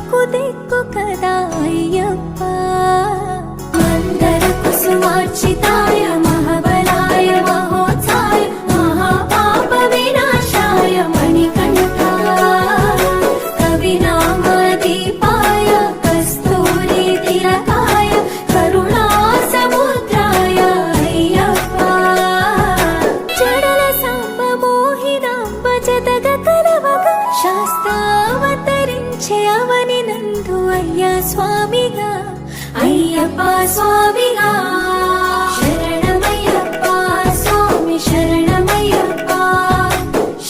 నాకు దిక్కు కదా అయ్యప్ప. మందర కుసుమార్చితాయ మహాబలాయ మహోత్సాయ మహాపాప వినాశాయ మణికంఠ కవినామదీపాయ కస్తూరి తిలకాయ కరుణా సముద్రాయ అయ్యప్ప. జడల సాంబ మోహినాంబ జతగ కలవగ శాస్త్రావతరించే అవని నందు అయ్యా స్వామిగా అయ్యప్ప స్వామిగా. శరణమయ్యప్ప స్వామి శరణమయ్యప్ప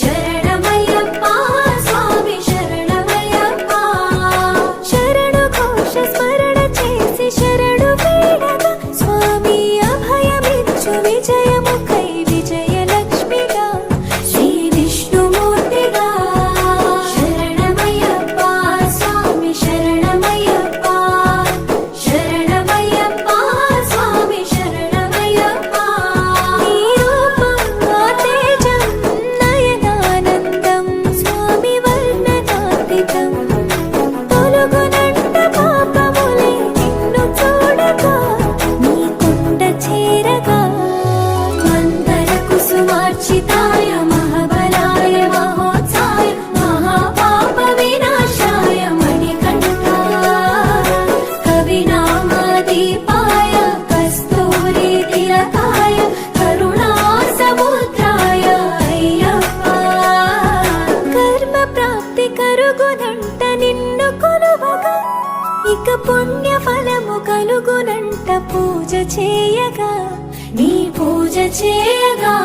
శరణమయ్యప్ప స్వామి శరణమయ్యప్ప. శరణు ఘోష స్మరణ చేసి శరణు వేడగా స్వామి అభయమిచ్చు విజయముఖై విజయలక్ష్మిగా శ్రీ విష్ణుమూర్తిగా. శరణమయ్యప్ప స్వామి శరణమయ్యప్ప శరణమయ్యప్ప స్వామి శరణమయ్యప్ప. నీ రూపం తేజం నయనానందం స్వామి వర్ణనాతీతం. తొలగునంట పాపములే నిన్ను చూడగా నీ కొండ చేరగా. మందర కుసుమార్చితాయ మహాబలాయ మహోత్సాయ మహాపాప వినాశాయ మణికంఠ కవినామదీపాయ కస్తూరి తిలకాయ కరుణా సముద్రాయ అయ్యప్ప. కర్మ ప్రాప్తి కరుగునంట నిన్ను కొలువగా ఇక పుణ్య ఫలము కలుగునంట పూజ చేయగా నీ పూజ చేయగా.